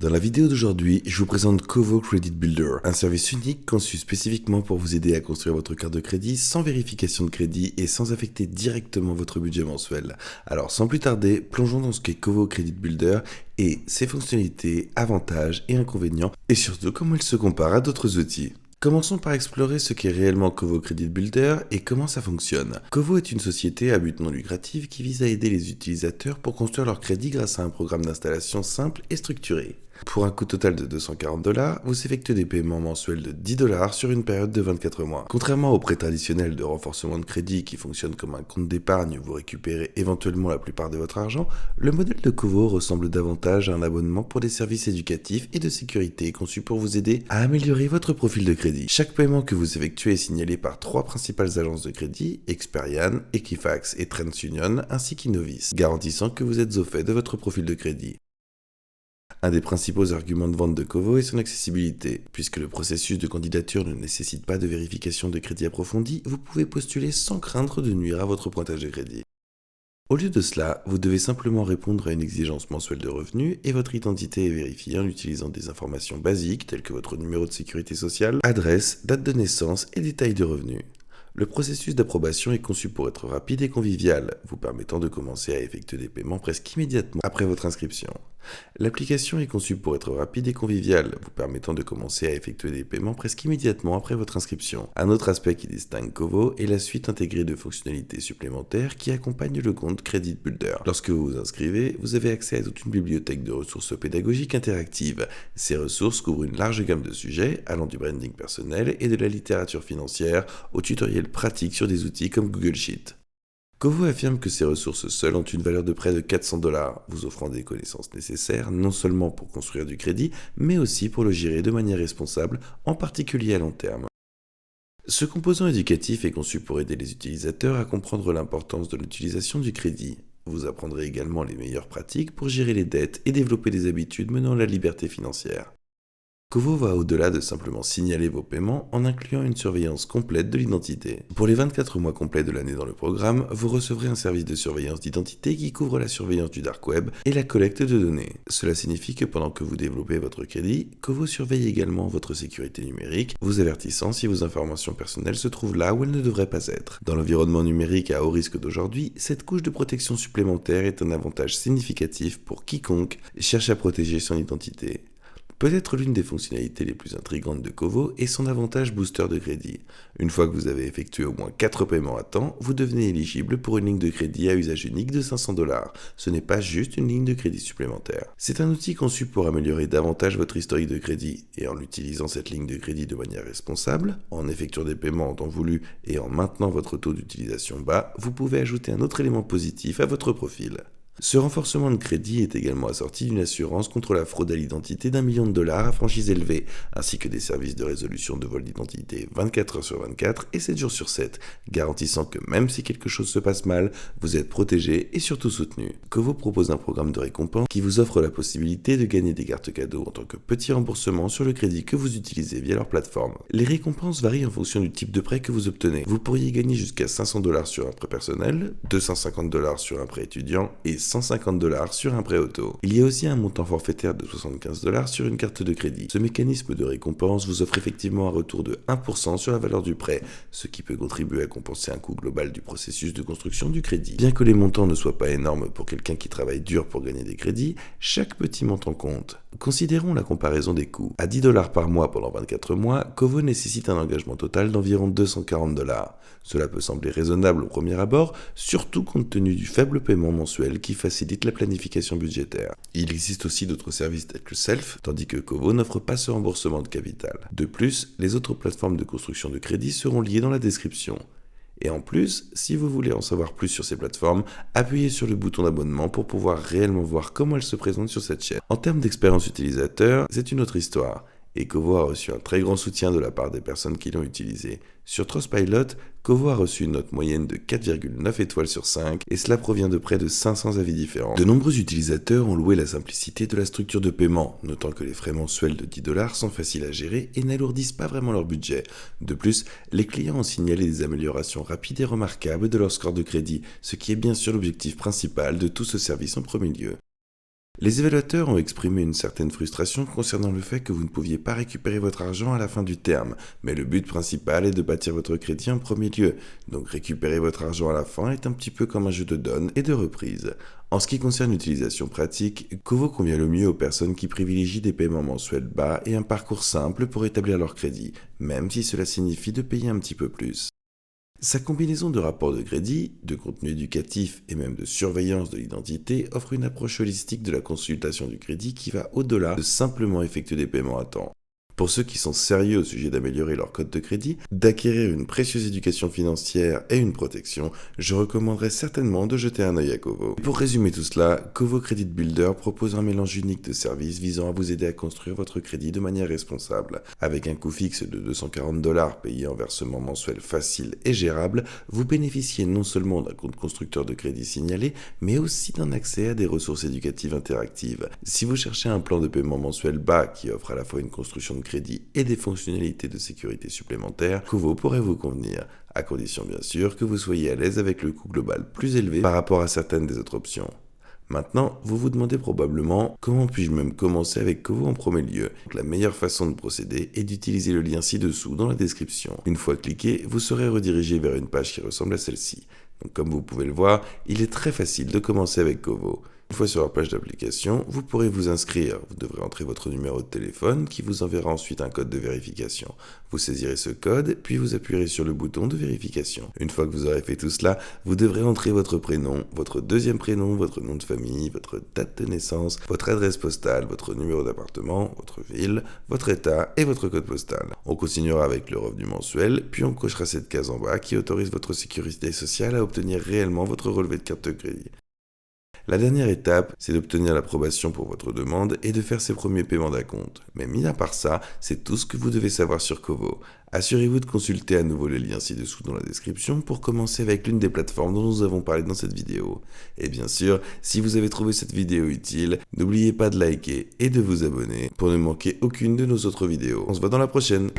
Dans la vidéo d'aujourd'hui, je vous présente Kovo Credit Builder, un service unique conçu spécifiquement pour vous aider à construire votre carte de crédit sans vérification de crédit et sans affecter directement votre budget mensuel. Alors sans plus tarder, plongeons dans ce qu'est Kovo Credit Builder et ses fonctionnalités, avantages et inconvénients, et surtout comment il se compare à d'autres outils. Commençons par explorer ce qu'est réellement Kovo Credit Builder et comment ça fonctionne. Kovo est une société à but non lucratif qui vise à aider les utilisateurs pour construire leur crédit grâce à un programme d'installation simple et structuré. Pour un coût total de 240 $, vous effectuez des paiements mensuels de 10 $ sur une période de 24 mois. Contrairement aux prêts traditionnels de renforcement de crédit qui fonctionnent comme un compte d'épargne où vous récupérez éventuellement la plupart de votre argent, le modèle de Kovo ressemble davantage à un abonnement pour des services éducatifs et de sécurité conçus pour vous aider à améliorer votre profil de crédit. Chaque paiement que vous effectuez est signalé par 3 principales agences de crédit, Experian, Equifax et TransUnion, ainsi qu'Innovis, garantissant que vous êtes au fait de votre profil de crédit. Un des principaux arguments de vente de Kovo est son accessibilité. Puisque le processus de candidature ne nécessite pas de vérification de crédit approfondie, vous pouvez postuler sans craindre de nuire à votre pointage de crédit. Au lieu de cela, vous devez simplement répondre à une exigence mensuelle de revenus et votre identité est vérifiée en utilisant des informations basiques telles que votre numéro de sécurité sociale, adresse, date de naissance et détails de revenus. Le processus d'approbation est conçu pour être rapide et convivial, vous permettant de commencer à effectuer des paiements presque immédiatement après votre inscription. L'application est conçue pour être rapide et conviviale, vous permettant de commencer à effectuer des paiements presque immédiatement après votre inscription. Un autre aspect qui distingue Kovo est la suite intégrée de fonctionnalités supplémentaires qui accompagnent le compte Credit Builder. Lorsque vous vous inscrivez, vous avez accès à toute une bibliothèque de ressources pédagogiques interactives. Ces ressources couvrent une large gamme de sujets, allant du branding personnel et de la littérature financière aux tutoriels pratiques sur des outils comme Google Sheet. Kovo affirme que ces ressources seules ont une valeur de près de 400 $, vous offrant des connaissances nécessaires non seulement pour construire du crédit, mais aussi pour le gérer de manière responsable, en particulier à long terme. Ce composant éducatif est conçu pour aider les utilisateurs à comprendre l'importance de l'utilisation du crédit. Vous apprendrez également les meilleures pratiques pour gérer les dettes et développer des habitudes menant à la liberté financière. Kovo va au-delà de simplement signaler vos paiements en incluant une surveillance complète de l'identité. Pour les 24 mois complets de l'année dans le programme, vous recevrez un service de surveillance d'identité qui couvre la surveillance du dark web et la collecte de données. Cela signifie que pendant que vous développez votre crédit, Kovo surveille également votre sécurité numérique, vous avertissant si vos informations personnelles se trouvent là où elles ne devraient pas être. Dans l'environnement numérique à haut risque d'aujourd'hui, cette couche de protection supplémentaire est un avantage significatif pour quiconque cherche à protéger son identité. Peut-être l'une des fonctionnalités les plus intrigantes de Kovo est son avantage booster de crédit. Une fois que vous avez effectué au moins 4 paiements à temps, vous devenez éligible pour une ligne de crédit à usage unique de 500 $. Ce n'est pas juste une ligne de crédit supplémentaire. C'est un outil conçu pour améliorer davantage votre historique de crédit, et en utilisant cette ligne de crédit de manière responsable, en effectuant des paiements en temps voulu et en maintenant votre taux d'utilisation bas, vous pouvez ajouter un autre élément positif à votre profil. Ce renforcement de crédit est également assorti d'une assurance contre la fraude à l'identité d'1 million de $ à franchise élevée, ainsi que des services de résolution de vol d'identité 24 heures sur 24 et 7 jours sur 7, garantissant que même si quelque chose se passe mal, vous êtes protégé et surtout soutenu. Kovo propose un programme de récompense qui vous offre la possibilité de gagner des cartes cadeaux en tant que petit remboursement sur le crédit que vous utilisez via leur plateforme. Les récompenses varient en fonction du type de prêt que vous obtenez. Vous pourriez gagner jusqu'à 500 $ sur un prêt personnel, 250 $ sur un prêt étudiant et 150 $ sur un prêt auto. Il y a aussi un montant forfaitaire de 75 $ sur une carte de crédit. Ce mécanisme de récompense vous offre effectivement un retour de 1% sur la valeur du prêt, ce qui peut contribuer à compenser un coût global du processus de construction du crédit. Bien que les montants ne soient pas énormes pour quelqu'un qui travaille dur pour gagner des crédits, chaque petit montant compte. Considérons la comparaison des coûts. À 10 $ par mois pendant 24 mois, Kovo nécessite un engagement total d'environ 240 $. Cela peut sembler raisonnable au premier abord, surtout compte tenu du faible paiement mensuel qui facilite la planification budgétaire. Il existe aussi d'autres services tels que Self, tandis que Kovo n'offre pas ce remboursement de capital. De plus, les autres plateformes de construction de crédit seront liées dans la description. Et en plus, si vous voulez en savoir plus sur ces plateformes, appuyez sur le bouton d'abonnement pour pouvoir réellement voir comment elles se présentent sur cette chaîne. En termes d'expérience utilisateur, c'est une autre histoire. Et Kovo a reçu un très grand soutien de la part des personnes qui l'ont utilisé. Sur Trustpilot, Kovo a reçu une note moyenne de 4,9 étoiles sur 5 et cela provient de près de 500 avis différents. De nombreux utilisateurs ont loué la simplicité de la structure de paiement, notant que les frais mensuels de 10 $ sont faciles à gérer et n'alourdissent pas vraiment leur budget. De plus, les clients ont signalé des améliorations rapides et remarquables de leur score de crédit, ce qui est bien sûr l'objectif principal de tout ce service en premier lieu. Les évaluateurs ont exprimé une certaine frustration concernant le fait que vous ne pouviez pas récupérer votre argent à la fin du terme, mais le but principal est de bâtir votre crédit en premier lieu, donc récupérer votre argent à la fin est un petit peu comme un jeu de donne et de reprise. En ce qui concerne l'utilisation pratique, Kovo convient le mieux aux personnes qui privilégient des paiements mensuels bas et un parcours simple pour établir leur crédit, même si cela signifie de payer un petit peu plus. Sa combinaison de rapports de crédit, de contenu éducatif et même de surveillance de l'identité offre une approche holistique de la consultation du crédit qui va au-delà de simplement effectuer des paiements à temps. Pour ceux qui sont sérieux au sujet d'améliorer leur code de crédit, d'acquérir une précieuse éducation financière et une protection, je recommanderais certainement de jeter un œil à Kovo. Pour résumer tout cela, Kovo Credit Builder propose un mélange unique de services visant à vous aider à construire votre crédit de manière responsable. Avec un coût fixe de $240 payé en versement mensuel facile et gérable, vous bénéficiez non seulement d'un compte constructeur de crédit signalé, mais aussi d'un accès à des ressources éducatives interactives. Si vous cherchez un plan de paiement mensuel bas qui offre à la fois une construction de crédit et des fonctionnalités de sécurité supplémentaires, Kovo pourrait vous convenir, à condition bien sûr que vous soyez à l'aise avec le coût global plus élevé par rapport à certaines des autres options. Maintenant, vous vous demandez probablement comment puis-je même commencer avec Kovo en premier lieu. La meilleure façon de procéder est d'utiliser le lien ci-dessous dans la description. Une fois cliqué, vous serez redirigé vers une page qui ressemble à celle-ci. Donc, comme vous pouvez le voir, il est très facile de commencer avec Kovo. Une fois sur la page d'application, vous pourrez vous inscrire. Vous devrez entrer votre numéro de téléphone qui vous enverra ensuite un code de vérification. Vous saisirez ce code, puis vous appuierez sur le bouton de vérification. Une fois que vous aurez fait tout cela, vous devrez entrer votre prénom, votre deuxième prénom, votre nom de famille, votre date de naissance, votre adresse postale, votre numéro d'appartement, votre ville, votre état et votre code postal. On continuera avec le revenu mensuel, puis on cochera cette case en bas qui autorise votre sécurité sociale à obtenir réellement votre relevé de carte de crédit. La dernière étape, c'est d'obtenir l'approbation pour votre demande et de faire ses premiers paiements d'acompte. Mais mis à part ça, c'est tout ce que vous devez savoir sur Kovo. Assurez-vous de consulter à nouveau le lien ci-dessous dans la description pour commencer avec l'une des plateformes dont nous avons parlé dans cette vidéo. Et bien sûr, si vous avez trouvé cette vidéo utile, n'oubliez pas de liker et de vous abonner pour ne manquer aucune de nos autres vidéos. On se voit dans la prochaine!